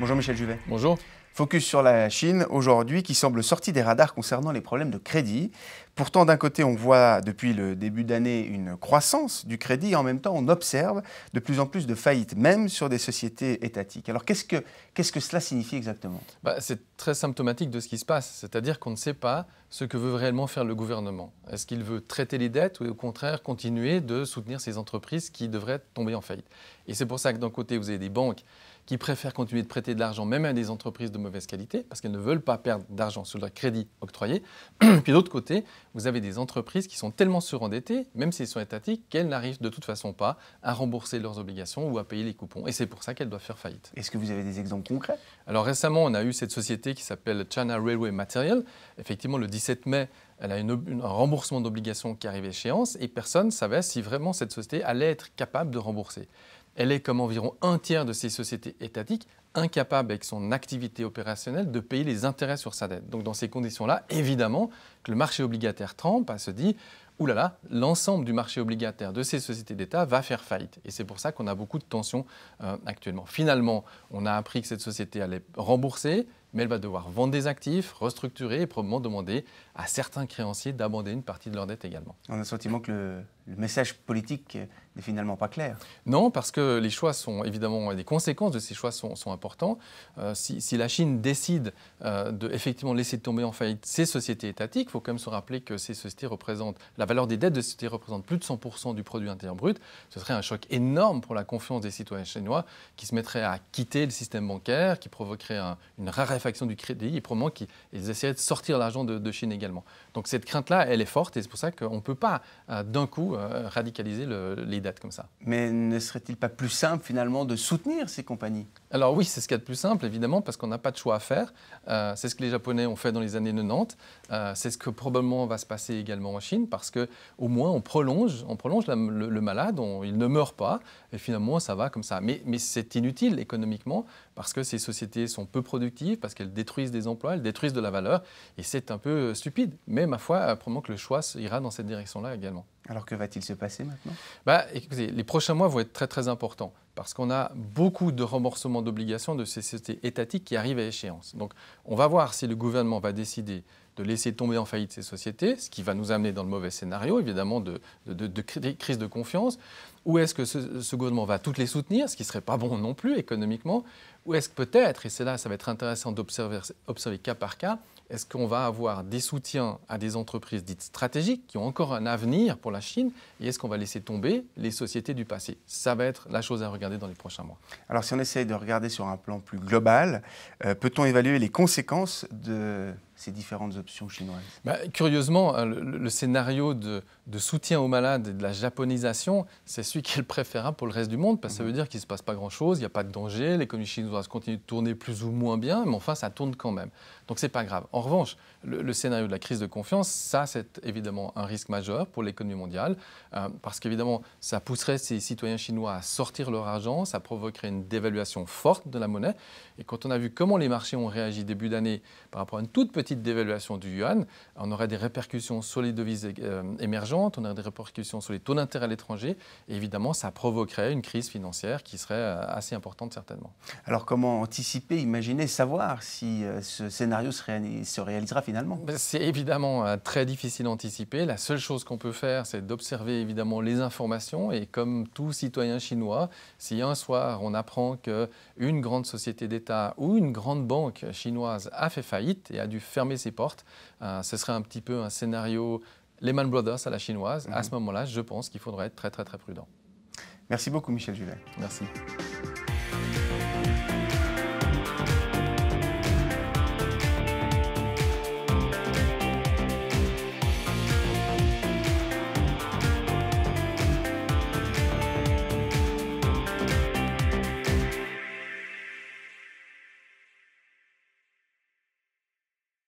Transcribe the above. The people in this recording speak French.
Bonjour Michel Juvet. Bonjour. Focus sur la Chine aujourd'hui qui semble sortie des radars concernant les problèmes de crédit. Pourtant, d'un côté, on voit depuis le début d'année une croissance du crédit et en même temps, on observe de plus en plus de faillites, même sur des sociétés étatiques. Alors, qu'est-ce que cela signifie exactement? C'est très symptomatique de ce qui se passe, c'est-à-dire qu'on ne sait pas ce que veut réellement faire le gouvernement. Est-ce qu'il veut traiter les dettes ou au contraire continuer de soutenir ces entreprises qui devraient tomber en faillite? Et c'est pour ça que d'un côté, vous avez des banques qui préfèrent continuer de prêter de l'argent même à des entreprises de mauvaise qualité parce qu'elles ne veulent pas perdre d'argent sur leur crédit octroyé. Puis de l'autre côté, vous avez des entreprises qui sont tellement surendettées, même si elles sont étatiques, qu'elles n'arrivent de toute façon pas à rembourser leurs obligations ou à payer les coupons. Et c'est pour ça qu'elles doivent faire faillite. Est-ce que vous avez des exemples concrets? Alors récemment, on a eu cette société qui s'appelle China Railway Material. Effectivement, le 17 mai, elle a un remboursement d'obligations qui arrive à échéance et personne ne savait si vraiment cette société allait être capable de rembourser. Elle est, comme environ un tiers de ces sociétés étatiques, incapable avec son activité opérationnelle de payer les intérêts sur sa dette. Donc dans ces conditions-là, évidemment que le marché obligataire trempe, elle se dit « Ouh là là, l'ensemble du marché obligataire de ces sociétés d'État va faire faillite ». Et c'est pour ça qu'on a beaucoup de tensions actuellement. Finalement, on a appris que cette société allait rembourser, mais elle va devoir vendre des actifs, restructurer et probablement demander à certains créanciers d'abandonner une partie de leur dette également. On a le sentiment que le message politique n'est finalement pas clair. Non, parce que les choix sont évidemment, les conséquences de ces choix sont importants. Si la Chine décide de effectivement laisser tomber en faillite ces sociétés étatiques, il faut quand même se rappeler que ces sociétés représentent, la valeur des dettes de ces sociétés représente plus de 100% du produit intérieur brut. Ce serait un choc énorme pour la confiance des citoyens chinois qui se mettraient à quitter le système bancaire, qui provoquerait une raréfaction du crédit et probablement qu'ils essaieraient de sortir l'argent de Chine également. Donc cette crainte-là, elle est forte et c'est pour ça qu'on ne peut pas d'un coup radicaliser les dettes comme ça. Mais ne serait-il pas plus simple finalement de soutenir ces compagnies? Alors oui, c'est ce qu'il y a de plus simple évidemment parce qu'on n'a pas de choix à faire. C'est ce que les Japonais ont fait dans les années 90. C'est ce que probablement va se passer également en Chine parce qu'au moins on prolonge le malade, il ne meurt pas et finalement ça va comme ça. Mais c'est inutile économiquement parce que ces sociétés sont peu productives, parce qu'elles détruisent des emplois, elles détruisent de la valeur et c'est un peu stupide. Mais ma foi, probablement que le choix ira dans cette direction-là également. Alors que va-t-il se passer maintenant? Écoutez, les prochains mois vont être très très importants parce qu'on a beaucoup de remboursements d'obligations de ces sociétés étatiques qui arrivent à échéance. Donc on va voir si le gouvernement va décider de laisser tomber en faillite ces sociétés, ce qui va nous amener dans le mauvais scénario, évidemment, de crise de confiance. Ou est-ce que ce gouvernement va toutes les soutenir, ce qui ne serait pas bon non plus économiquement? Ou est-ce que peut-être, et c'est là ça va être intéressant d'observer cas par cas, est-ce qu'on va avoir des soutiens à des entreprises dites stratégiques qui ont encore un avenir pour la Chine et est-ce qu'on va laisser tomber les sociétés du passé? Ça va être la chose à regarder dans les prochains mois. Alors si on essaye de regarder sur un plan plus global, peut-on évaluer les conséquences de ces différentes options chinoises? Curieusement, le scénario de soutien aux malades et de la japonisation, c'est celui qui est le préférable pour le reste du monde parce que ça veut dire qu'il ne se passe pas grand-chose, il n'y a pas de danger, l'économie chinoise continue de tourner plus ou moins bien, mais enfin ça tourne quand même. Donc c'est pas grave. En revanche, le scénario de la crise de confiance, ça c'est évidemment un risque majeur pour l'économie mondiale parce qu'évidemment ça pousserait ces citoyens chinois à sortir leur argent, ça provoquerait une dévaluation forte de la monnaie. Et quand on a vu comment les marchés ont réagi début d'année par rapport à une toute petite dévaluation du yuan, on aurait des répercussions sur les devises émergentes, on aurait des répercussions sur les taux d'intérêt à l'étranger et évidemment ça provoquerait une crise financière qui serait assez importante certainement. Alors comment anticiper, imaginer, savoir si ce scénario se réalisera finalement? C'est évidemment très difficile à anticiper. La seule chose qu'on peut faire, c'est d'observer évidemment les informations et comme tout citoyen chinois, si un soir on apprend qu'une grande société d'État ou une grande banque chinoise a fait faillite et a dû fermer ses portes, ce serait un petit peu un scénario Lehman Brothers à la chinoise. À ce moment-là, je pense qu'il faudrait être très très très prudent. Merci beaucoup Michel Juvet. Merci.